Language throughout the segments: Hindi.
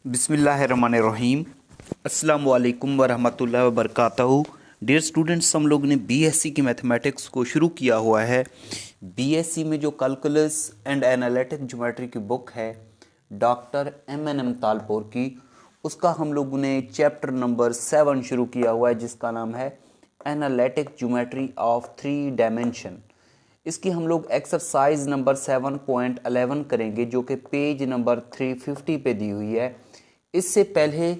बिस्मिल्लाहिर्रहमानिर्रहीम। अस्सलाम वालेकुम वरहमतुल्लाहि वबरकातुहू। डियर स्टूडेंट्स, हम लोग ने बीएससी की मैथमेटिक्स को शुरू किया हुआ है। बीएससी में जो कैलकुलस एंड एनालिटिक ज्योमेट्री की बुक है डॉक्टर एम तालपुर की, उसका हम लोगों ने चैप्टर नंबर 7 शुरू किया हुआ है, जिसका नाम है एनालिटिक ज्योमेट्री ऑफ 3 डायमेंशन। इसकी हम लोग एक्सरसाइज नंबर 7.11 करेंगे, जो कि पेज नंबर 350 पे दी हुई है। इससे पहले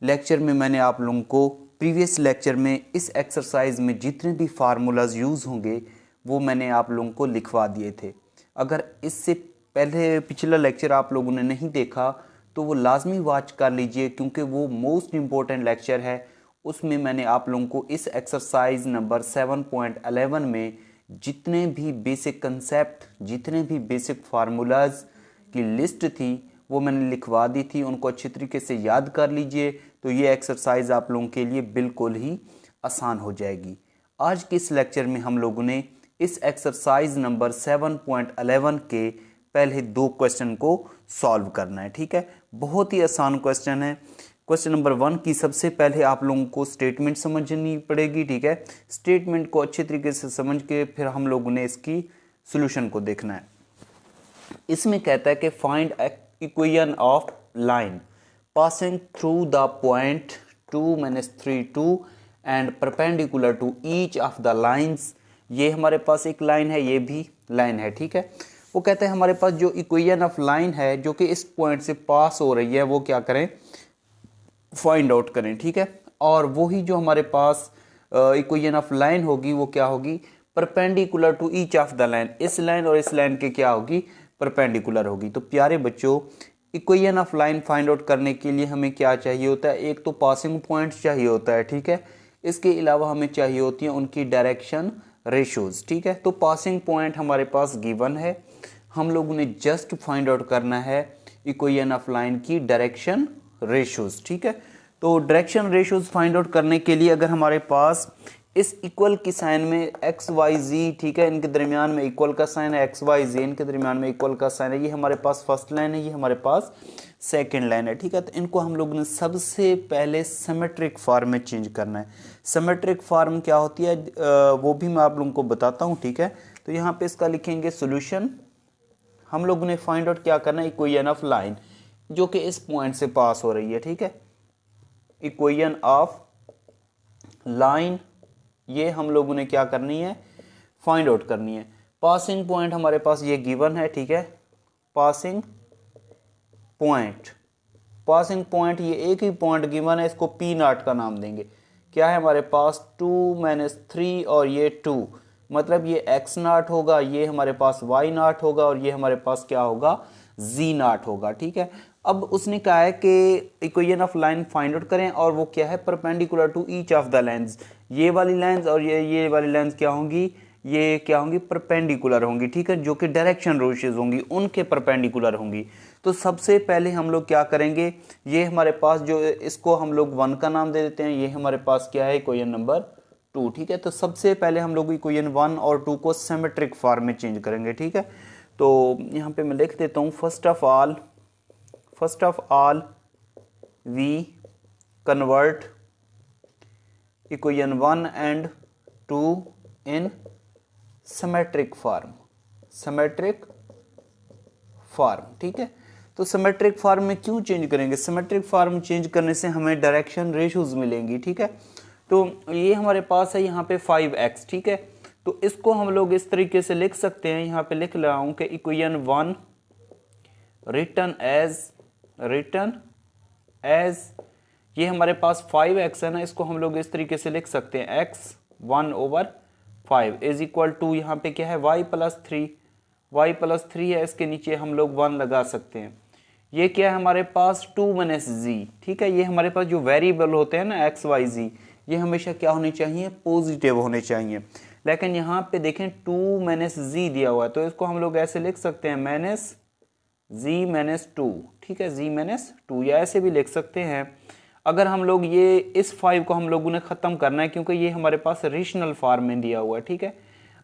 लेक्चर में मैंने आप लोगों को प्रीवियस लेक्चर में इस एक्सरसाइज में जितने भी फार्मूलाज यूज़ होंगे वो मैंने आप लोगों को लिखवा दिए थे। अगर इससे पहले पिछला लेक्चर आप लोगों ने नहीं देखा तो वो लाजमी वॉच कर लीजिए, क्योंकि वो मोस्ट इम्पोर्टेंट लेक्चर है। उसमें मैंने आप लोगों को इस एक्सरसाइज नंबर 7.11 में जितने भी बेसिक कंसेप्ट, जितने भी बेसिक फार्मूलाज की लिस्ट थी वो मैंने लिखवा दी थी। उनको अच्छी तरीके से याद कर लीजिए, तो ये एक्सरसाइज आप लोगों के लिए बिल्कुल ही आसान हो जाएगी। आज के इस लेक्चर में हम लोगों ने इस एक्सरसाइज नंबर 7.11 के पहले 2 क्वेश्चन को सॉल्व करना है। ठीक है, बहुत ही आसान क्वेश्चन है। क्वेश्चन नंबर 1 की सबसे पहले आप लोगों को स्टेटमेंट समझनी पड़ेगी। ठीक है, स्टेटमेंट को अच्छे तरीके से समझ के फिर हम लोगों ने इसकी सोल्यूशन को देखना है। इसमें कहता है कि find equation of line passing through the point 2 - 3 and perpendicular to each of the lines. ये हमारे पास एक लाइन है, ये भी लाइन है। ठीक है, वो कहते हैं हमारे पास जो इक्वेशन ऑफ लाइन है जो कि इस पॉइंट से पास हो रही है वो क्या करें, फाइंड आउट करें। ठीक है, और वही जो हमारे पास इक्वेशन ऑफ लाइन होगी वो क्या होगी, perpendicular to each of the line. इस लाइन और इस लाइन के क्या होगी, परपेंडिकुलर होगी। तो प्यारे बच्चों, equation of line find out करने के लिए हमें क्या चाहिए होता है, एक तो पासिंग पॉइंट चाहिए होता है। ठीक है, इसके अलावा हमें चाहिए होती है उनकी डायरेक्शन रेशोज। ठीक है, तो पासिंग पॉइंट हमारे पास गिवन है, हम लोगों ने जस्ट फाइंड आउट करना है इक्वेशन ऑफ लाइन की डायरेक्शन रेशोज। ठीक है, तो डायरेक्शन रेशोज फाइंड आउट करने के लिए अगर हमारे पास इस इक्वल की साइन में एक्स वाई जी, ठीक है, इनके दरमियान में इक्वल का साइन है, एक्स वाई जी इनके दरमियान में इक्वल का साइन है, ये हमारे पास फर्स्ट लाइन है, ये हमारे पास सेकंड लाइन है। ठीक है, तो इनको हम लोग ने सबसे पहले सिमेट्रिक फॉर्म में चेंज करना है। सिमेट्रिक फॉर्म क्या होती है वो भी मैं आप लोगों को बताता हूँ। ठीक है, तो यहाँ पे इसका लिखेंगे सोल्यूशन। हम लोगों ने फाइंड आउट क्या करना है, इक्वेशन ऑफ लाइन जो कि इस पॉइंट से पास हो रही है। ठीक है, इक्वेशन ऑफ लाइन ये हम लोगों ने क्या करनी है, फाइंड आउट करनी है। पासिंग पॉइंट हमारे पास ये गिवन है। ठीक है, पासिंग पॉइंट, पासिंग पॉइंट ये एक ही पॉइंट गिवन है, इसको पी नॉट का नाम देंगे। क्या है हमारे पास 2 - 3 और ये 2, मतलब ये एक्स नॉट होगा, ये हमारे पास वाई नॉट होगा और ये हमारे पास क्या होगा, जी नॉट होगा। ठीक है, अब उसने कहा है कि equation of line find out करें और वो क्या है, perpendicular to each of the lines. ये वाली लाइंस और ये वाली लाइंस क्या होंगी, ये क्या होंगी, परपेंडिकुलर होंगी। ठीक है, जो कि डायरेक्शन रेशोज होंगी उनके परपेंडिकुलर होंगी। तो सबसे पहले हम लोग क्या करेंगे, ये हमारे पास जो इसको हम लोग 1 का नाम दे देते हैं, ये हमारे पास क्या है, इक्वेशन नंबर 2। ठीक है, तो सबसे पहले हम लोग इक्वेशन 1 और 2 को सिमेट्रिक फॉर्म में चेंज करेंगे। ठीक है, तो यहाँ पे मैं लिख देता हूँ, first of all we convert equation 1 and 2 in symmetric form. Symmetric form, ठीक है, तो सिमेट्रिक फॉर्म में क्यों चेंज करेंगे, सिमेट्रिक फॉर्म चेंज करने से हमें डायरेक्शन रेशोज मिलेंगी। ठीक है, तो ये हमारे पास है यहाँ पे 5x। ठीक है, तो इसको हम लोग इस तरीके से लिख सकते हैं, यहाँ पे लिख रहा हूँ कि इक्वेशन 1 रिटन एज ये हमारे पास 5x है ना, इसको हम लोग इस तरीके से लिख सकते हैं, x 1/5 इज इक्वल टू यहाँ पे क्या है, y + 3 है, इसके नीचे हम लोग 1 लगा सकते हैं। ये क्या है हमारे पास 2 - z। ठीक है, ये हमारे पास जो वेरिएबल होते हैं ना x y z, ये हमेशा क्या होने चाहिए, पॉजिटिव होने चाहिए। लेकिन यहाँ पे देखें 2 - z दिया हुआ है, तो इसको हम लोग ऐसे लिख सकते हैं -z - 2। ठीक है, z - 2 या ऐसे भी लिख सकते हैं। अगर हम लोग ये इस 5 को हम लोगों ने ख़त्म करना है, क्योंकि ये हमारे पास रेशनल फॉर्म में दिया हुआ है। ठीक है,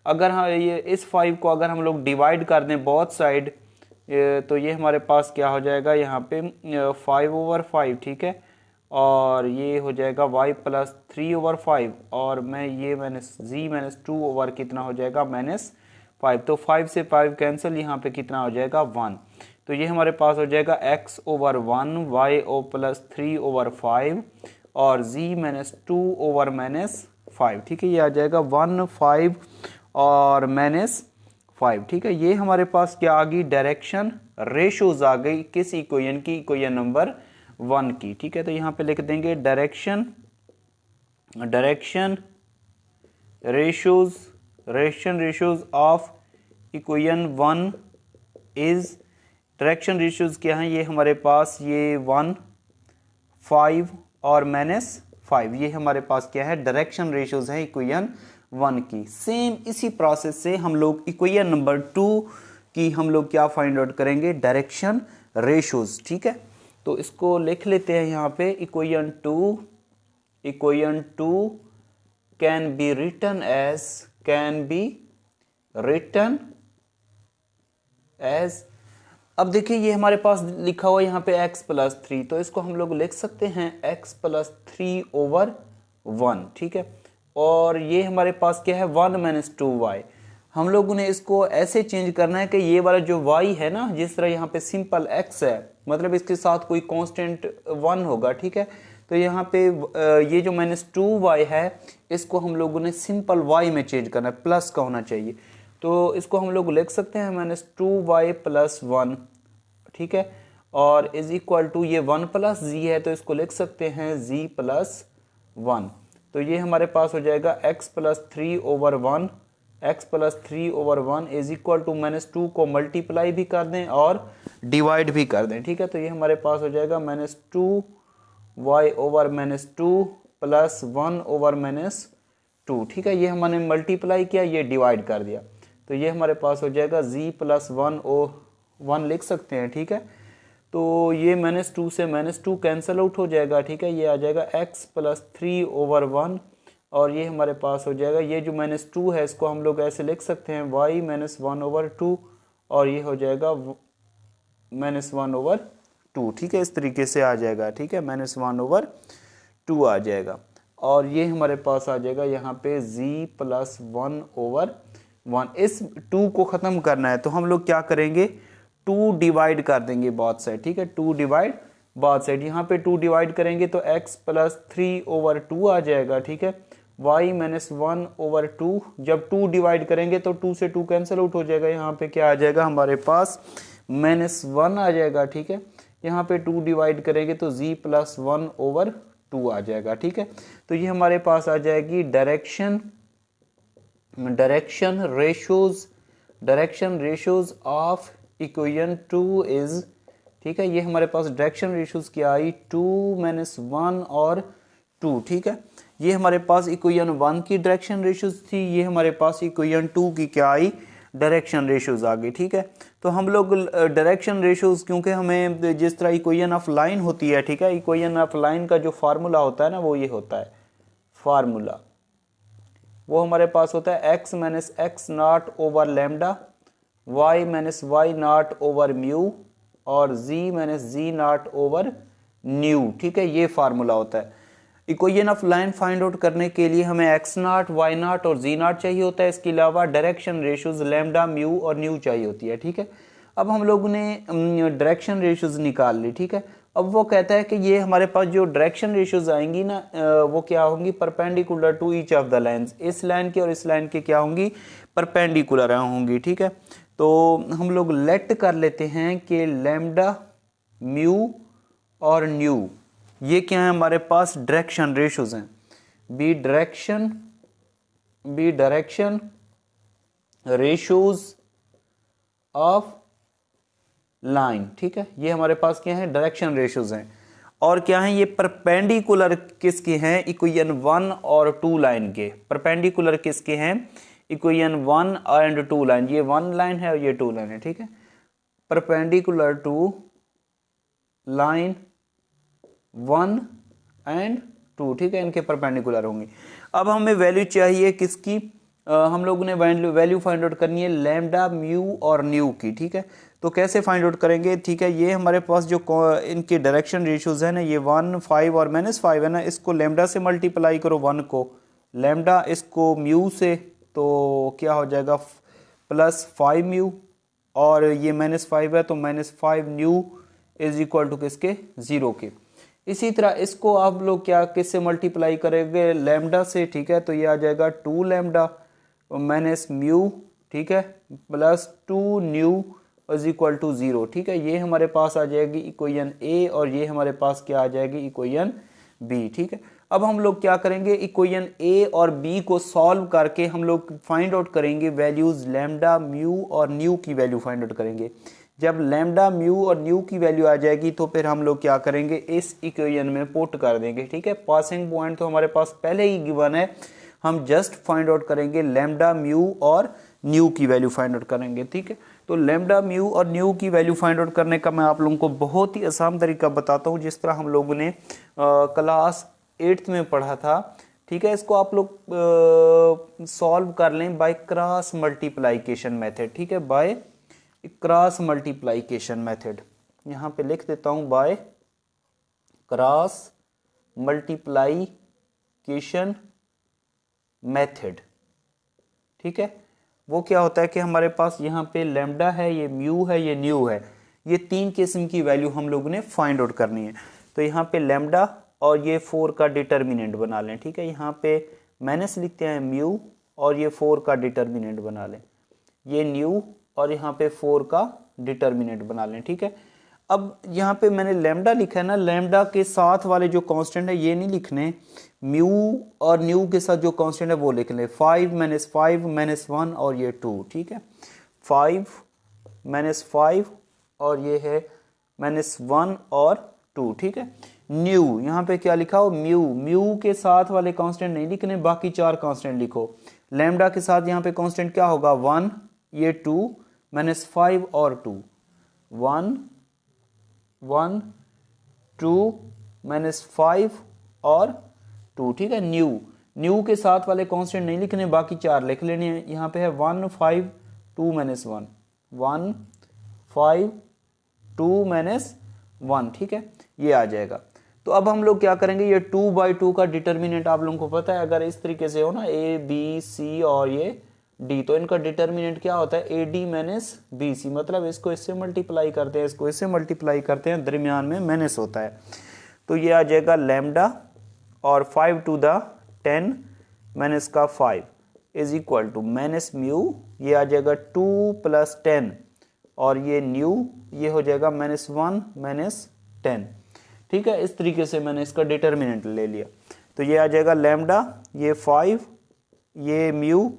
अगर हाँ ये इस 5 को अगर हम लोग डिवाइड कर दें बोथ साइड, तो ये हमारे पास क्या हो जाएगा यहाँ पे 5/5, ठीक है, और ये हो जाएगा y प्लस 3/5, और मैं ये माइनस z माइनस 2 ओवर कितना हो जाएगा -5। तो 5 से 5 कैंसिल, यहाँ पे कितना हो जाएगा 1। तो ये हमारे पास हो जाएगा x/1 y ओ प्लस 3/5 और z माइनस 2 ओवर -5, ठीक है। ये आ जाएगा 1 5 और -5, ठीक है। ये हमारे पास क्या आ गई, डायरेक्शन रेशोज आ गई किस इक्वेशन की, इक्वेशन नंबर 1 की, ठीक है। तो यहाँ पे लिख देंगे direction ratios of equation 1 is, direction ratios क्या है, ये हमारे पास ये 1 5 और -5, ये हमारे पास क्या है, डायरेक्शन रेशोज है इक्वेशन 1 की। सेम इसी प्रोसेस से हम लोग इक्वेशन नंबर 2 की हम लोग क्या फाइंड आउट करेंगे, डायरेक्शन रेशोज, ठीक है। तो इसको लिख लेते हैं यहाँ पे, equation 2 can be written as, अब देखिए ये हमारे पास लिखा हुआ यहाँ पे x प्लस 3, तो इसको हम लोग लिख सकते हैं x प्लस 3/1, ठीक है। और ये हमारे पास क्या है 1 माइनस 2y, हम लोगों ने इसको ऐसे चेंज करना है कि ये वाला जो y है ना, जिस तरह यहाँ पे सिंपल x है, मतलब इसके साथ कोई कांस्टेंट 1 होगा, ठीक है। तो यहाँ पे ये जो -2y है इसको हम लोगों ने सिंपल y में चेंज करना है, प्लस का होना चाहिए। तो इसको हम लोग लिख सकते हैं -2y प्लस 1, ठीक है, और इज इक्वल टू ये 1 प्लस z है, तो इसको लिख सकते हैं z प्लस 1। तो ये हमारे पास हो जाएगा x plus 3/1 is equal to -2 को मल्टीप्लाई भी कर दें और डिवाइड भी कर दें, ठीक है। तो ये हमारे पास हो जाएगा -2y/-2 प्लस 1/-2, ठीक है। ये हमने मल्टीप्लाई किया, ये डिवाइड कर दिया, तो ये हमारे पास हो जाएगा z प्लस 1 लिख सकते हैं, ठीक है। तो ये -2 से -2 कैंसिल आउट हो जाएगा, ठीक है। ये आ जाएगा x प्लस 3/1, और ये हमारे पास हो जाएगा, ये जो -2 है इसको हम लोग ऐसे लिख सकते हैं y माइनस 1/2, और ये हो जाएगा -1/2, ठीक है। इस तरीके से आ जाएगा, ठीक है, -1/2 आ जाएगा। और ये हमारे पास आ जाएगा यहाँ पे z प्लस 1/1। इस 2 को ख़त्म करना है तो हम लोग क्या करेंगे, 2 डिवाइड कर देंगे बोथ साइड, ठीक है, 2 डिवाइड बोथ साइड। यहाँ पे 2 डिवाइड करेंगे तो x प्लस 3/2 आ जाएगा, ठीक है। y माइनस 1/2, जब 2 डिवाइड करेंगे तो 2 से 2 कैंसिल आउट हो जाएगा, यहाँ पे क्या आ जाएगा हमारे पास -1 आ जाएगा, ठीक है। यहाँ पे 2 डिवाइड करेंगे तो z प्लस 1/2 आ जाएगा, ठीक है। तो ये हमारे पास आ जाएगी direction ratios of equation 2 is, ठीक है। ये हमारे पास डायरेक्शन रेशोज क्या आई, 2 - 1 और 2, ठीक है। ये हमारे पास इक्वेशन 1 की डायरेक्शन रेशोज थी, ये हमारे पास इक्वेशन 2 की क्या आई, डायरेक्शन रेशोज आ गई, ठीक है। तो हम लोग डायरेक्शन रेशोज, क्योंकि हमें जिस तरह इक्वेशन ऑफ लाइन होती है, ठीक है, इक्वेशन ऑफ लाइन का जो फार्मूला होता है ना, वो ये होता है फार्मूला, वो हमारे पास होता है x minus x not over lambda, y minus y not over mu और z minus z not over new, ठीक है। ये फार्मूला होता है। Equation of line find out करने के लिए हमें x नॉट, y नॉट और z नॉट चाहिए होता है। इसके अलावा डायरेक्शन रेशोज लैम्डा, म्यू और न्यू चाहिए होती है, ठीक है। अब हम लोगों ने डायरेक्शन रेशोज निकाल ली, ठीक है। अब वो कहता है कि ये हमारे पास जो डायरेक्शन रेशोज आएंगी ना, वो क्या होंगी, perpendicular to each of the lines, इस लाइन के और इस लाइन के क्या होंगी, परपेंडिकुलर होंगी, ठीक है। तो हम लोग लेट कर लेते हैं कि लैम्डा, म्यू और न्यू ये क्या है हमारे पास, डायरेक्शन रेशोज हैं। B direction ratios of line, ठीक है। ये हमारे पास क्या है, डायरेक्शन रेशोज हैं। और क्या है, ये परपेंडिकुलर किसके हैं, इक्वेशन 1 और 2 लाइन के। परपेंडिकुलर किसके हैं, इक्वेशन 1 एंड 2 लाइन। ये 1 लाइन है और ये 2 लाइन है, ठीक है। परपेंडिकुलर टू लाइन 1 एंड 2, ठीक है, इनके परपेंडिकुलर होंगे। अब हमें वैल्यू चाहिए किसकी, हम लोगों ने वैल्यू फाइंड आउट करनी है लैम्डा, म्यू और न्यू की, ठीक है। तो कैसे फाइंड आउट करेंगे, ठीक है। ये हमारे पास जो इनके डायरेक्शन रेशियोज है ना, ये 1, 5 और -5 है ना, इसको लेमडा से मल्टीप्लाई करो 1 को, लेमडा इसको म्यू से, तो क्या हो जाएगा +5 म्यू, और ये -5 है तो -5 न्यू इज इक्वल टू किसके, 0 के। इसी तरह इसको आप लोग क्या किससे मल्टीप्लाई करेंगे, लेमडा से, ठीक है। तो ये आ जाएगा 2 लेमडा माइनस म्यू, ठीक है, +2 न्यू इज इक्वल टू 0, ठीक है। ये हमारे पास आ जाएगी इक्वेशन ए, और ये हमारे पास क्या आ जाएगी, इक्वेशन बी, ठीक है। अब हम लोग क्या करेंगे, इक्वेशन ए और बी को सॉल्व करके हम लोग फाइंड आउट करेंगे वैल्यूज लेमडा, म्यू और न्यू की वैल्यू फाइंड आउट करेंगे। जब लेमडा, म्यू और न्यू की वैल्यू आ जाएगी तो फिर हम लोग क्या करेंगे, इस इक्वेशन में पुट कर देंगे, ठीक है। पासिंग पॉइंट तो हमारे पास पहले ही गिवन है, हम जस्ट फाइंड आउट करेंगे लेमडा, म्यू और न्यू की वैल्यू फाइंड आउट करेंगे, ठीक है। तो लेमडा, म्यू और न्यू की वैल्यू फाइंड आउट करने का मैं आप लोगों को बहुत ही आसान तरीका बताता हूँ, जिस तरह हम लोगों ने क्लास 8th में पढ़ा था, ठीक है। इसको आप लोग सॉल्व कर लें बाय क्रॉस मल्टीप्लाइकेशन मेथड, ठीक है, बाय क्रॉस मल्टीप्लाइकेशन मेथड। यहाँ पे लिख देता हूँ बाय क्रॉस मल्टीप्लाइकेशन मेथड, ठीक है। वो क्या होता है कि हमारे पास यहाँ पे लेमडा है, ये म्यू है, ये न्यू है, ये 3 किस्म की वैल्यू हम लोगों ने फाइंड आउट करनी है। तो यहाँ पे लेमडा और ये 4 का डिटर्मिनेंट बना लें, ठीक है। यहाँ पे माइनस लिखते हैं म्यू और ये 4 का डिटर्मिनेंट बना लें, ये न्यू और यहाँ पे 4 का डिटर्मिनेंट बना लें, ठीक है। अब यहाँ पे मैंने लेमडा लिखा है ना, लेमडा के साथ वाले जो कांस्टेंट है ये नहीं लिखने, म्यू और न्यू के साथ जो कांस्टेंट है वो लिख लें, 5 -5 -1 और ये 2, ठीक है। 5 -5 और ये है -1 और 2, ठीक है। न्यू यहाँ पे क्या लिखा हो, म्यू, म्यू के साथ वाले कांस्टेंट नहीं लिखने, बाकी 4 कांस्टेंट लिखो। लेमडा के साथ यहाँ पे कांस्टेंट क्या होगा, 1, ये 2 -5 और 2, 1 1 2 -5 और 2, ठीक है। न्यू, न्यू के साथ वाले कांस्टेंट नहीं लिखने, बाकी 4 लिख लेने हैं। यहाँ पे है 1 5 2 -1, 1 5 2 -1, ठीक है, ये आ जाएगा। तो अब हम लोग क्या करेंगे, ये 2/2 का डिटर्मिनेंट आप लोगों को पता है, अगर इस तरीके से हो ना, ए बी सी और ये डी, तो इनका डिटर्मिनेंट क्या होता है, ए डी - बी सी, मतलब इसको इससे मल्टीप्लाई करते हैं, इसको इससे मल्टीप्लाई करते हैं, दरमियान में माइनस होता है। तो ये आ जाएगा लेमडा और 5 to the 10 माइनस का 5 is equal to minus mu, ये आ जाएगा 2 + 10 और ये न्यू, ये हो जाएगा -1 - 10, ठीक है। इस तरीके से मैंने इसका डिटर्मिनेंट ले लिया। तो ये आ जाएगा लेमडा, ये 5, ये म्यू,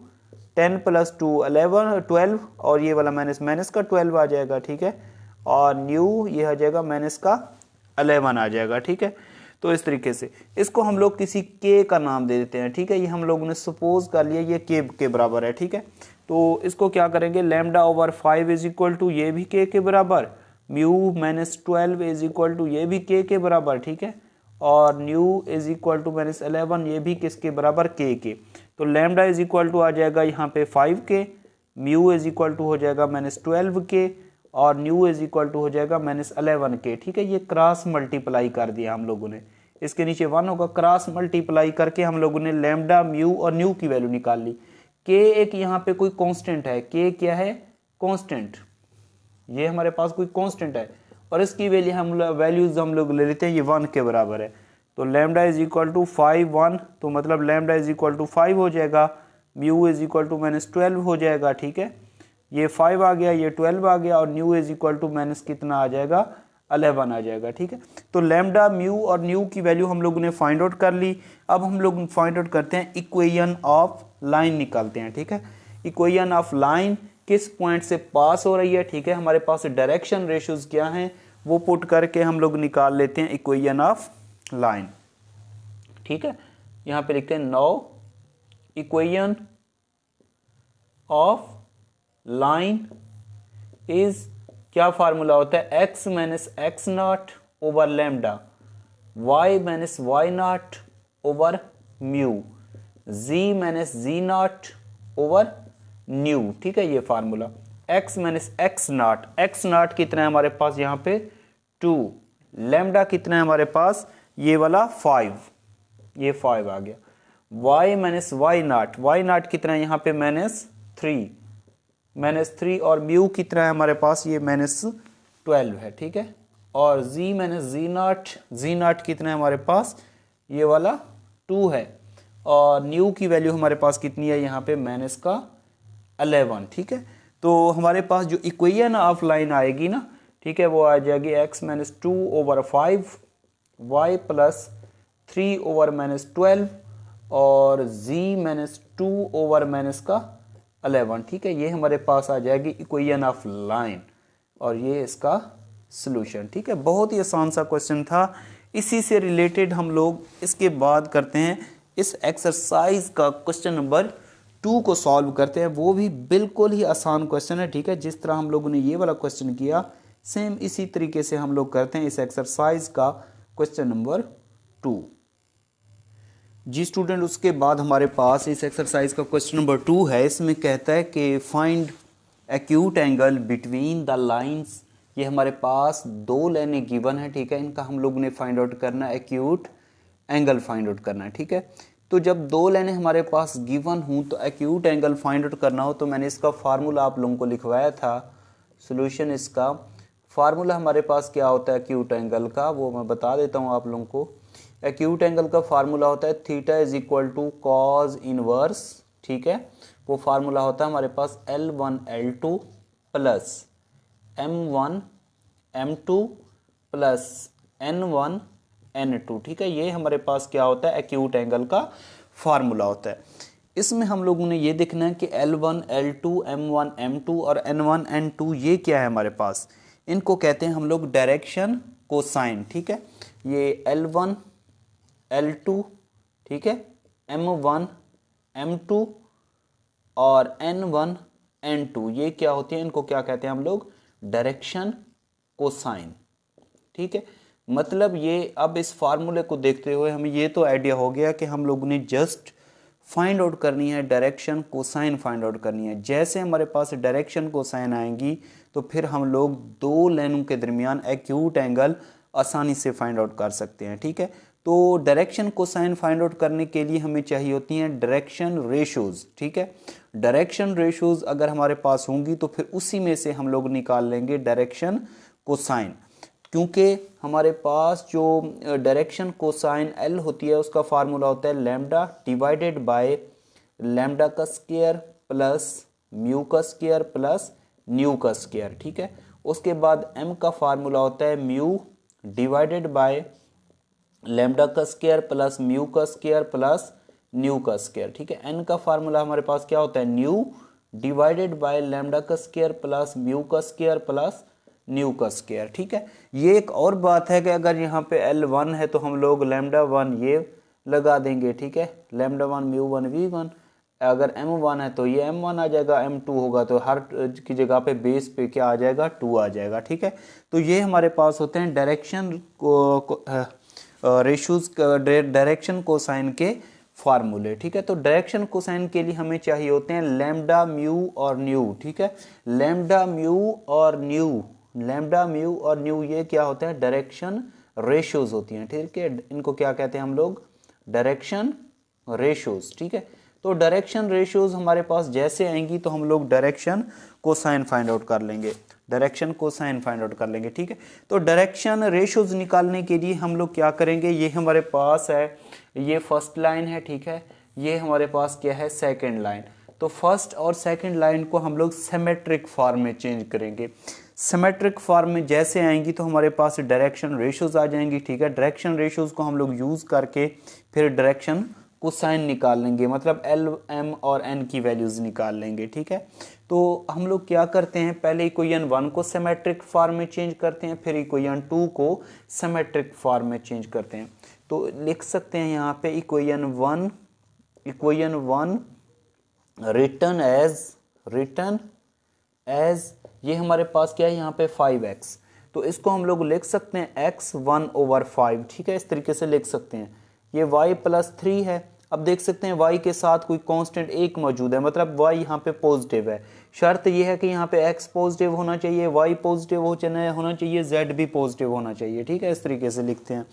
10 + 2 12 और ये वाला माइनस का 12 आ जाएगा, ठीक है। और न्यू ये आ जाएगा माइनस का 11 आ जाएगा, ठीक है। तो इस तरीके से इसको हम लोग किसी के का नाम दे देते हैं, ठीक है। ये हम लोगों ने सपोज कर लिया ये के बराबर है, ठीक है। तो इसको क्या करेंगे, lambda over 5 is equal to, ये भी के बराबर, म्यू -12 इज इक्वल टू, ये भी के बराबर, ठीक है। और न्यू इज इक्वल टू -11, ये भी किसके बराबर, के। तो लेमडा इज इक्वल टू आ जाएगा यहाँ पे 5 के, म्यू इज इक्वल टू हो जाएगा -12 के, और न्यू इज इक्वल टू हो जाएगा -11 के, ठीक है। ये क्रॉस मल्टीप्लाई कर दिया हम लोगों ने, इसके नीचे 1 होगा, क्रॉस मल्टीप्लाई करके हम लोगों ने लेमडा, म्यू और न्यू की वैल्यू निकाल ली। के एक यहाँ पे कोई कांस्टेंट है, के क्या है, कांस्टेंट, ये हमारे पास कोई कांस्टेंट है और इसकी वैल्यूज हम लोग ले लेते हैं, ये 1 के बराबर है। तो लेमडा इज इक्वल टू 5 1, तो मतलब लेमडा इज इक्वल टू 5 हो जाएगा, म्यू इज इक्वल टू -12 हो जाएगा, ठीक है। ये 5 आ गया, ये 12 आ गया, और nu is equal to minus कितना आ जाएगा, 11 आ जाएगा, ठीक है। तो लेमडा, म्यू और न्यू की वैल्यू हम लोगों ने फाइंड आउट कर ली। अब हम लोग फाइंड आउट करते हैं इक्वेशन ऑफ लाइन निकालते हैं, ठीक है। इक्वेशन ऑफ लाइन किस पॉइंट से पास हो रही है, ठीक है। हमारे पास डायरेक्शन रेशियोज क्या हैं वो पुट करके हम लोग निकाल लेते हैं इक्वेशन ऑफ लाइन, ठीक है। यहाँ पे लिखते हैं now equation of line is, क्या फार्मूला होता है, x - x0 over lambda, y - y0 over mu, z - z0 over new, ठीक है, ये फार्मूला। x माइनस एक्स नाट कितना है हमारे पास यहाँ पे 2, लैम्डा कितना है हमारे पास ये वाला 5, ये 5 आ गया, y माइनस वाई नाट कितना है यहाँ पे -3 और म्यू कितना है हमारे पास ये -12 है, ठीक है। और z माइनस जी नाट कितना है हमारे पास ये वाला 2 है, और न्यू की वैल्यू हमारे पास कितनी है यहाँ पे -11, ठीक है। तो हमारे पास जो इक्वेशन ऑफ लाइन आएगी ना, ठीक है, वो आ जाएगी x माइनस 2/5 y प्लस 3/-12 और z माइनस 2/-11, ठीक है। ये हमारे पास आ जाएगी इक्वेशन ऑफ लाइन और ये इसका सॉल्यूशन, ठीक है। बहुत ही आसान सा क्वेश्चन था। इसी से रिलेटेड हम लोग इसके बाद करते हैं इस एक्सरसाइज का क्वेश्चन नंबर 2 को सॉल्व करते हैं। वो भी बिल्कुल ही आसान क्वेश्चन है, ठीक है। जिस तरह हम लोगों ने ये वाला क्वेश्चन किया सेम इसी तरीके से हम लोग करते हैं इस एक्सरसाइज का क्वेश्चन नंबर 2। जी स्टूडेंट, उसके बाद हमारे पास इस एक्सरसाइज का क्वेश्चन नंबर 2 है। इसमें कहता है कि find acute angle between the lines. ये हमारे पास 2 लाइनें गिवन है, ठीक है। इनका हम लोग ने फाइंड आउट करना है, एक्यूट एंगल फाइंड आउट करना है, ठीक है। तो जब 2 लाइनें हमारे पास गिवन हूँ तो एक्यूट एंगल फाइंड आउट करना हो तो मैंने इसका फार्मूला आप लोगों को लिखवाया था। सॉल्यूशन इसका फार्मूला हमारे पास क्या होता है एक्यूट एंगल का, वो मैं बता देता हूँ आप लोगों को। एक्यूट एंगल का फार्मूला होता है theta is equal to cos inverse, ठीक है। वो फार्मूला होता है हमारे पास L1 L2 plus M1 M2 plus N1 N2, ठीक है। ये हमारे पास क्या होता है एक्यूट एंगल का फार्मूला होता है। इसमें हम लोगों ने ये देखना है कि L1 L2 M1 M2 और N1 N2 ये क्या है हमारे पास, इनको कहते हैं हम लोग डायरेक्शन कोसाइन, ठीक है। ये L1 L2, ठीक है, M1 M2 और N1 N2 ये क्या होती है, इनको क्या कहते हैं हम लोग डायरेक्शन कोसाइन, ठीक है। मतलब ये अब इस फार्मूले को देखते हुए हमें ये तो आइडिया हो गया कि हम लोगों ने जस्ट फाइंड आउट करनी है डायरेक्शन कोसाइन फाइंड आउट करनी है। जैसे हमारे पास डायरेक्शन कोसाइन आएंगी तो फिर हम लोग 2 लाइनों के दरमियान एक्यूट एंगल आसानी से फाइंड आउट कर सकते हैं, ठीक है। तो डायरेक्शन कोसाइन फाइंड आउट करने के लिए हमें चाहिए होती हैं डायरेक्शन रेशोज़, ठीक है। डायरेक्शन रेशोज़ अगर हमारे पास होंगी तो फिर उसी में से हम लोग निकाल लेंगे डायरेक्शन कोसाइन, क्योंकि हमारे पास जो डायरेक्शन कोसाइन L होती है उसका फार्मूला होता है लैम्डा डिवाइडेड बाय लैम्डा का स्क्वायर प्लस म्यू का स्क्वायर प्लस न्यू का स्क्वायर, ठीक है। उसके बाद M का फार्मूला होता है म्यू डिवाइडेड बाय लैम्डा का स्क्वायर प्लस म्यू का स्क्वायर प्लस न्यू का स्क्वायर, ठीक है। N का फार्मूला हमारे पास क्या होता है न्यू डिवाइडेड बाय लैम्डा का स्क्वायर प्लस म्यू का स्क्वायर प्लस न्यू का स्क्वायर, ठीक है। ये एक और बात है कि अगर यहाँ पे L1 है तो हम लोग λ1 ये लगा देंगे, ठीक है। λ1 μ1 v1, अगर M1 है तो ये M1 आ जाएगा, M2 होगा तो हर की जगह पे बेस पे क्या आ जाएगा 2 आ जाएगा, ठीक है। तो ये हमारे पास होते हैं डायरेक्शन रेशोज डायरेक्शन कोसाइन के फार्मूले, ठीक है। तो डायरेक्शन कोसाइन के लिए हमें चाहिए होते हैं लैम्डा म्यू और न्यू, ठीक है। लैम्डा म्यू और न्यू ये क्या होते हैं डायरेक्शन रेशोज होती हैं, ठीक है। इनको क्या कहते हैं हम लोग डायरेक्शन रेशोज, ठीक है। तो डायरेक्शन रेशोज हमारे पास जैसे आएंगी तो हम लोग डायरेक्शन कोसाइन फाइंड आउट कर लेंगे, ठीक है। तो डायरेक्शन रेशोज निकालने के लिए हम लोग क्या करेंगे, ये हमारे पास है ये फर्स्ट लाइन है, ठीक है। ये हमारे पास क्या है सेकंड लाइन। तो फर्स्ट और सेकंड लाइन को हम लोग सिमेट्रिक फॉर्म में चेंज करेंगे। सिमेट्रिक फॉर्म में जैसे आएंगी तो हमारे पास डायरेक्शन रेशोज आ जाएंगी, ठीक है। डायरेक्शन रेशोज को हम लोग यूज़ करके फिर डायरेक्शन कोसाइन निकाल लेंगे, मतलब L, M और N की वैल्यूज़ निकाल लेंगे, ठीक है। तो हम लोग क्या करते हैं, पहले इक्वेशन 1 को सिमेट्रिक फॉर्म में चेंज करते हैं, फिर इक्वेशन 2 को सिमेट्रिक फॉर्म में चेंज करते हैं। तो लिख सकते हैं यहाँ पे इक्वेशन 1 रिटर्न एज ये हमारे पास क्या है यहाँ पे 5x, तो इसको हम लोग लिख सकते हैं x 1/5, ठीक है। इस तरीके से लिख सकते हैं। ये y + 3 है। अब देख सकते हैं y के साथ कोई कांस्टेंट 1 मौजूद है, मतलब y यहाँ पे पॉजिटिव है, शर्त यह है कि यहाँ पे x पॉजिटिव होना चाहिए, y पॉजिटिव होना चाहिए, z भी पॉजिटिव होना चाहिए। ठीक है, इस तरीके से लिखते हैं।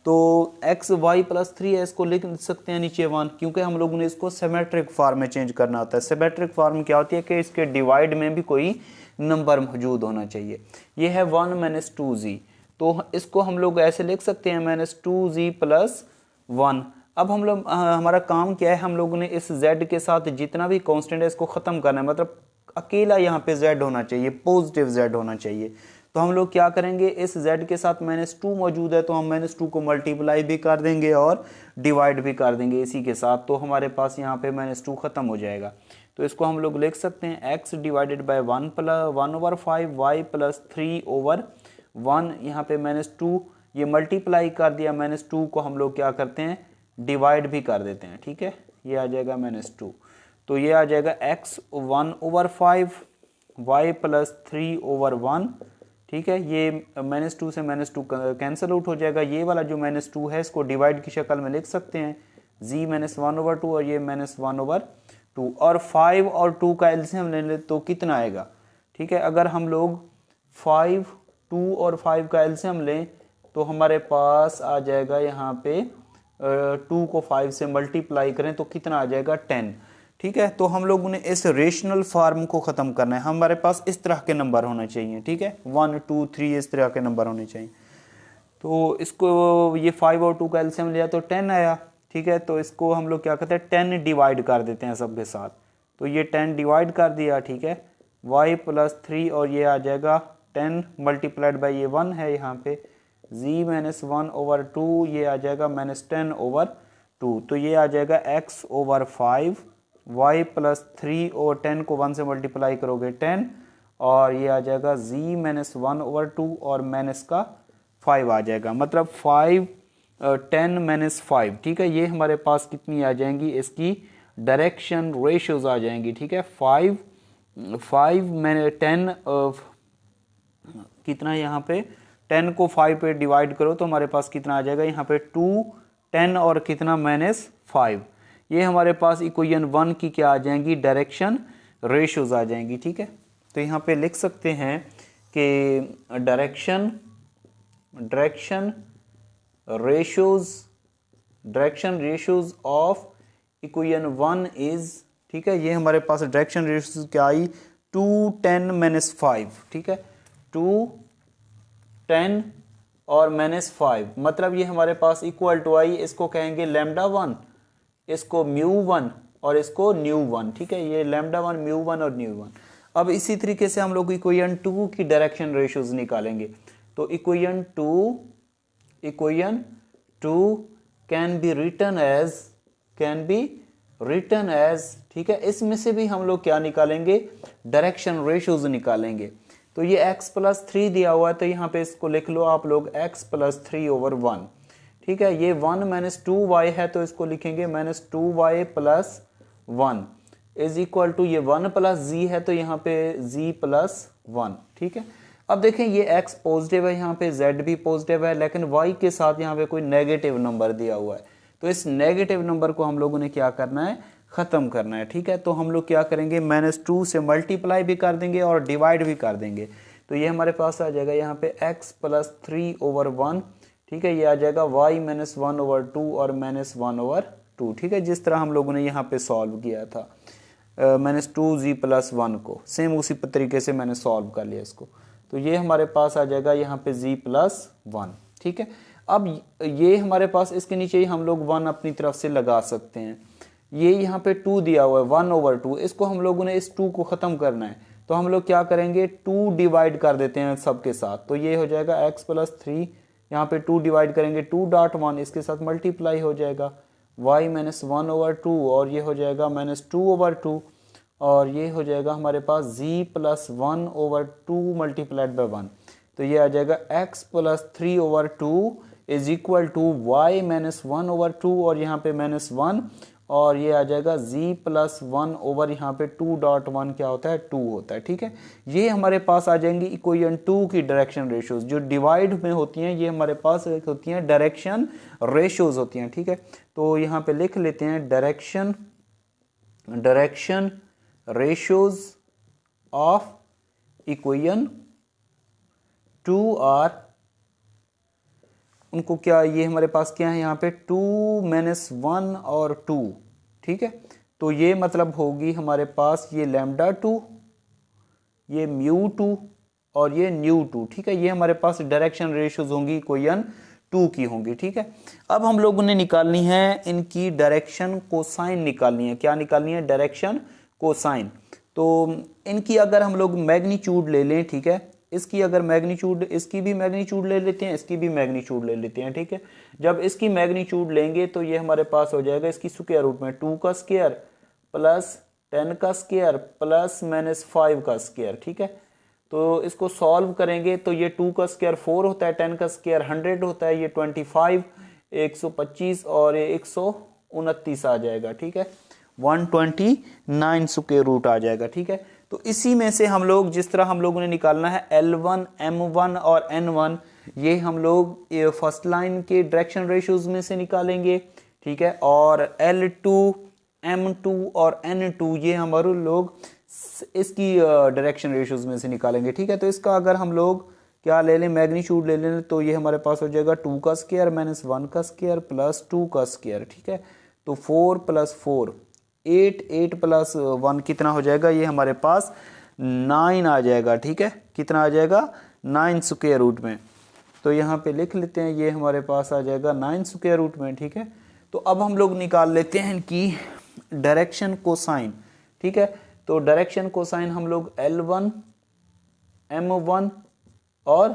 तो x y प्लस 3 है, इसको लिख सकते हैं नीचे 1, क्योंकि हम लोगों ने इसको सिमेट्रिक फॉर्म में चेंज करना होता है। सिमेट्रिक फॉर्म क्या होती है कि इसके डिवाइड में भी कोई नंबर मौजूद होना चाहिए। ये है 1 माइनस 2z, तो इसको हम लोग ऐसे लिख सकते हैं माइनस 2z प्लस 1। अब हम लोग हमारा काम क्या है, हम लोगों ने इस z के साथ जितना भी कांस्टेंट है इसको ख़त्म करना है, मतलब अकेला यहाँ पे z होना चाहिए, पॉजिटिव z होना चाहिए। तो हम लोग क्या करेंगे, इस z के साथ -2 मौजूद है तो हम -2 को मल्टीप्लाई भी कर देंगे और डिवाइड भी कर देंगे इसी के साथ, तो हमारे पास यहाँ पे -2 ख़त्म हो जाएगा। तो इसको हम लोग लिख सकते हैं x divided by 1/5 y plus 3/1। यहाँ पे -2 ये मल्टीप्लाई कर दिया, -2 को हम लोग क्या करते हैं, डिवाइड भी कर देते हैं। ठीक है, ये आ जाएगा -2, तो ये आ जाएगा x 1/5 y प्लस 3/1। ठीक है, ये -2 से -2 कैंसिल आउट हो जाएगा। ये वाला जो -2 है इसको डिवाइड की शक्ल में लिख सकते हैं, z -1/2 और ये -1/2, और 5 और 2 का एलसीएम ले ले तो कितना आएगा। ठीक है, अगर हम लोग 5, 2 और 5 का एलसीएम लें तो हमारे पास आ जाएगा यहाँ पे 2 को 5 से मल्टीप्लाई करें तो कितना आ जाएगा 10। ठीक है, तो हम लोगों ने इस रेशनल फार्म को ख़त्म करना है, हमारे पास इस तरह के नंबर होने चाहिए। ठीक है, 1 2 3 इस तरह के नंबर होने चाहिए। तो इसको ये 5 और 2 का एलसीएम लिया तो 10 आया। ठीक है, तो इसको हम लोग क्या करते हैं, 10 डिवाइड कर देते हैं सबके साथ, तो ये 10 डिवाइड कर दिया। ठीक है, y प्लस 3 और ये आ जाएगा 10 मल्टीप्लाइड बाई ये 1 है यहाँ पे, z -1/2 ये आ जाएगा -10/2, तो ये आ जाएगा x/5 y प्लस 3 और 10 को 1 से मल्टीप्लाई करोगे 10, और ये आ जाएगा z -1/2 और माइनस का 5 आ जाएगा, मतलब 5 10 - 5। ठीक है, ये हमारे पास कितनी आ जाएंगी, इसकी डायरेक्शन रेशियोज आ जाएंगी। ठीक है, 5 मैंने 10 कितना यहाँ पे 10 को 5 पे डिवाइड करो तो हमारे पास कितना आ जाएगा, यहाँ पे 2 10 और कितना -5। ये हमारे पास इक्वेशन 1 की क्या आ जाएंगी, डायरेक्शन रेशियोज आ जाएंगी। ठीक है, तो यहाँ पे लिख सकते हैं कि direction ratios of equation 1 is, ठीक है, ये हमारे पास डायरेक्शन रेशियोज क्या आई, 2 10 - 5। ठीक है, 2 10 और -5, मतलब ये हमारे पास इक्वल टू आई, इसको कहेंगे λ1, इसको μ1 और इसको ν1। ठीक है, ये λ1 μ1 और ν1। अब इसी तरीके से हम लोग इक्वेशन 2 की डायरेक्शन रेशियोज निकालेंगे, तो equation 2 can be written as, ठीक है, इसमें से भी हम लोग क्या निकालेंगे, डायरेक्शन रेशियोज निकालेंगे। तो ये x प्लस 3 दिया हुआ है, तो यहाँ पे इसको लिख लो आप लोग x प्लस 3/1। ठीक है, ये 1 - 2y है तो इसको लिखेंगे -2y plus 1 is equal to, ये 1 प्लस z है तो यहाँ पे z प्लस 1। ठीक है, अब देखें ये x पॉजिटिव है, यहाँ पे z भी पॉजिटिव है, लेकिन y के साथ यहाँ पे कोई नेगेटिव नंबर दिया हुआ है, तो इस नेगेटिव नंबर को हम लोगों ने क्या करना है, ख़त्म करना है। ठीक है, तो हम लोग क्या करेंगे, -2 से मल्टीप्लाई भी कर देंगे और डिवाइड भी कर देंगे, तो ये हमारे पास आ जाएगा यहाँ पे x प्लस 3/1। ठीक है, ये आ जाएगा y -1/2 और -1/2। ठीक है, जिस तरह हम लोगों ने यहाँ पे सॉल्व किया था -2z प्लस 1 को, सेम उसी तरीके से मैंने सॉल्व कर लिया इसको, तो ये हमारे पास आ जाएगा यहाँ पे z प्लस 1। ठीक है, अब ये हमारे पास इसके नीचे ही हम लोग 1 अपनी तरफ से लगा सकते हैं। ये यहाँ पे 2 दिया हुआ है 1/2, इसको हम लोगों ने इस 2 को ख़त्म करना है, तो हम लोग क्या करेंगे, 2 डिवाइड कर देते हैं सबके साथ, तो ये हो जाएगा x प्लस 3, यहाँ पे 2 डिवाइड करेंगे 2.1 इसके साथ मल्टीप्लाई हो जाएगा y -1/2 और ये हो जाएगा -2/2 और ये हो जाएगा हमारे पास z प्लस 1/2 मल्टीप्लाइड बाई 1, तो ये आ जाएगा x plus 3/2 is equal to y -1/2 और यहाँ पे -1 और ये आ जाएगा z प्लस 1 ओवर यहाँ पे 2.1 क्या होता है, 2 होता है। ठीक है, ये हमारे पास आ जाएंगी इक्वेशन 2 की डायरेक्शन रेशियोज, जो डिवाइड में होती हैं ये हमारे पास होती हैं डायरेक्शन रेशियोज होती हैं। ठीक है, तो यहाँ पे लिख लेते हैं direction ratios of equation 2 are, उनको क्या, ये हमारे पास क्या है यहाँ पे 2 - 1 और 2, ठीक है। तो ये मतलब होगी हमारे पास ये λ2, ये μ2 और ये ν2, ठीक है। ये हमारे पास डायरेक्शन रेशियोज होंगी इक्वेशन 2 की होंगी, ठीक है। अब हम लोगों ने निकालनी है इनकी डायरेक्शन कोसाइन निकालनी है। क्या निकालनी है? Direction cosine. तो इनकी अगर हम लोग मैग्नीट्यूड ले लें, ठीक है, इसकी अगर मैग्नीट्यूड, इसकी भी मैग्नीट्यूड ले लेते हैं, इसकी भी मैग्नीट्यूड ले लेते हैं, ठीक है। जब इसकी मैग्नीट्यूड लेंगे तो ये हमारे पास हो जाएगा इसकी स्क्वायर रूट में 2 का स्क्वायर प्लस 10 का स्क्वायर प्लस -5 का स्क्वायर, ठीक है। तो इसको सॉल्व करेंगे तो ये 2 का स्क्वायर 4 होता है, 10 का स्क्वायर 100 होता है, ये 25, 125 और ये 129 आ जाएगा, ठीक है। 129 स्क्वायर रूट आ जाएगा, ठीक है। तो इसी में से हम लोग, जिस तरह हम लोगों ने निकालना है L1, M1 और N1, ये हम लोग फर्स्ट लाइन के डायरेक्शन रेशियोज में से निकालेंगे, ठीक है। और L2, M2 और N2 ये हमारे लोग इसकी डायरेक्शन रेशियोज में से निकालेंगे, ठीक है। तो इसका अगर हम लोग क्या ले लें, मैग्नीट्यूड ले लें, तो ये हमारे पास हो जाएगा 2 का स्क्वायर - 1 का स्क्वायर प्लस 2 का स्क्वायर, ठीक है। तो 4 + 4 8, 8 + 1 कितना हो जाएगा? ये हमारे पास 9 आ जाएगा, ठीक है। कितना आ जाएगा? 9 स्क्वायर रूट में। तो यहाँ पे लिख लेते हैं, ये हमारे पास आ जाएगा 9 स्क्वायर रूट में, ठीक है। तो अब हम लोग निकाल लेते हैं इनकी डायरेक्शन कोसाइन, ठीक है। तो डायरेक्शन कोसाइन हम लोग L1, M1 और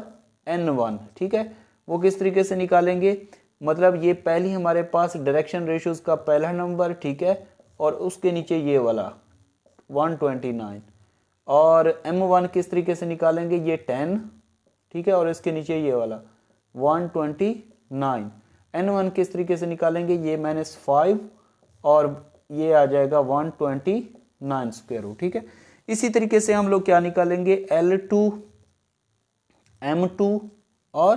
N1, ठीक है, वो किस तरीके से निकालेंगे? मतलब ये पहली हमारे पास डायरेक्शन रेशियोज का पहला नंबर, ठीक है, और उसके नीचे ये वाला 129, और M1 किस तरीके से निकालेंगे? ये 10, ठीक है, और इसके नीचे ये वाला 129। N1 किस तरीके से निकालेंगे? ये -5 और ये आ जाएगा 129 स्क्वायर रूट, ठीक है। इसी तरीके से हम लोग क्या निकालेंगे? L2, M2 और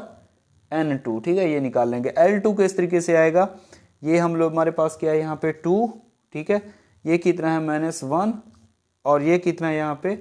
N2, ठीक है, ये निकाल लेंगे। L2 किस तरीके से आएगा? ये हम लोग, हमारे पास क्या है यहाँ पे 2, ठीक है, ये कितना है -1 और ये कितना है यहाँ पे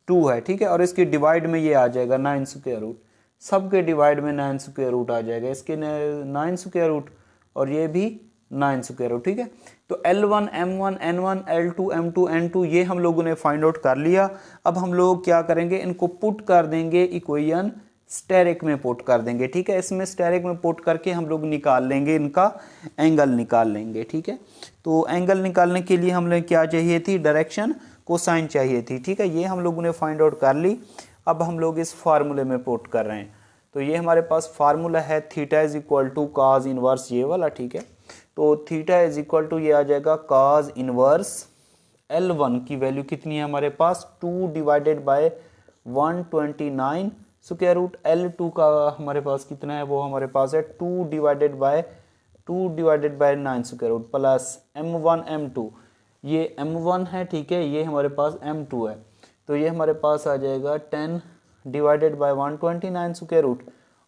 2 है, ठीक है। और इसके डिवाइड में ये आ जाएगा 9 स्क्वायर रूट, सबके डिवाइड में 9 स्क्वायर रूट आ जाएगा, इसके 9 स्क्वायर रूट और ये भी 9 स्क्वायर रूट, ठीक है। तो L1, M1, N1, L2, M2, N2 ये हम लोगों ने फाइंड आउट कर लिया। अब हम लोग क्या करेंगे? इनको पुट कर देंगे इक्वेशन स्टेरिक में पुट कर देंगे, ठीक है। इसमें स्टेरिक में पुट करके हम लोग निकाल लेंगे, इनका एंगल निकाल लेंगे, ठीक है। तो एंगल निकालने के लिए हमें क्या चाहिए थी? डायरेक्शन कोसाइन चाहिए थी, ठीक है। ये हम लोगों ने फाइंड आउट कर ली। अब हम लोग इस फार्मूले में पुट कर रहे हैं। तो ये हमारे पास फार्मूला है theta is equal to cos inverse ये वाला, ठीक है। तो थीटा इज इक्वल टू ये आ जाएगा cos इनवर्स L1 की वैल्यू कितनी है हमारे पास? 2 divided by 129 square root. L2 का हमारे पास कितना है? वो हमारे पास है 2 divided by 9 square root plus M1 M2, ये M1 है, ठीक है, ये हमारे पास M2 है। तो ये हमारे पास आ जाएगा 10 डिवाइडेड बाय 129 स्क्वायर रूट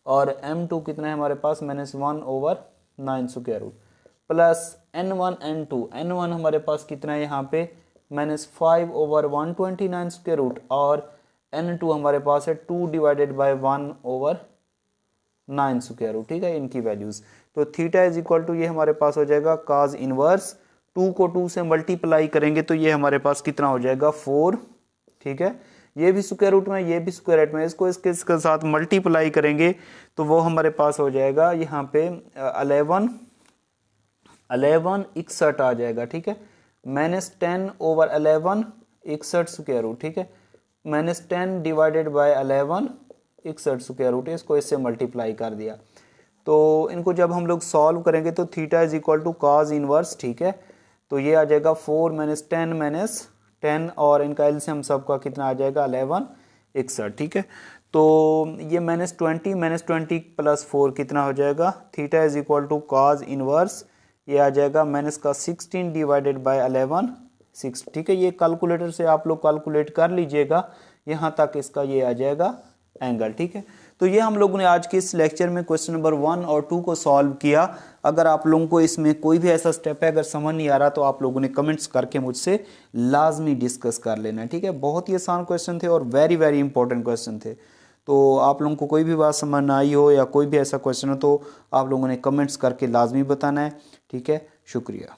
और M2 कितना है हमारे पास? -1/9 square root plus N1 N2, N1 हमारे पास कितना है यहाँ पे? -5/129 स्क्वायर रूट और N2 हमारे पास है 2 डिवाइडेड बाय 1/9 स्क्वायर रूट, ठीक है, इनकी वैल्यूज। तो थीटा इज इक्वल टू ये हमारे पास हो जाएगा cos इनवर्स, 2 को 2 से मल्टीप्लाई करेंगे तो ये हमारे पास कितना हो जाएगा? 4, ठीक है। ये भी स्क्वायर रूट में, ये भी स्क्वायर रूट में, इसको इसके साथ मल्टीप्लाई करेंगे तो वो हमारे पास हो जाएगा यहाँ पे 11 61 आ जाएगा, ठीक है। -10/11 61 स्क्वायर रूट, ठीक है। -10 डिवाइडेड बाय 11 61 स्क्वायर रूट, इसको इससे मल्टीप्लाई कर दिया। तो इनको जब हम लोग सॉल्व करेंगे तो theta is equal to cos inverse, ठीक है। तो ये आ जाएगा 4 -10 -10 और इनका एलसीएम सबका कितना आ जाएगा? 11 61, ठीक है। तो ये -20 प्लस 4 कितना हो जाएगा? Theta is equal to cos inverse, ये आ जाएगा -16 डिवाइडेड बाय 11 6, ठीक है। ये कैलकुलेटर से आप लोग कैलकुलेट कर लीजिएगा, यहाँ तक इसका ये आ जाएगा एंगल, ठीक है। तो ये हम लोगों ने आज के इस लेक्चर में क्वेश्चन नंबर 1 और 2 को सॉल्व किया। अगर आप लोगों को इसमें कोई भी ऐसा स्टेप है अगर समझ नहीं आ रहा तो आप लोगों ने कमेंट्स करके मुझसे लाजमी डिस्कस कर लेना है, ठीक है। बहुत ही आसान क्वेश्चन थे और वेरी वेरी इंपॉर्टेंट क्वेश्चन थे। तो आप लोगों को कोई भी बात समझ ना आई हो या कोई भी ऐसा क्वेश्चन हो तो आप लोगों ने कमेंट्स करके लाजमी बताना है, ठीक है। शुक्रिया।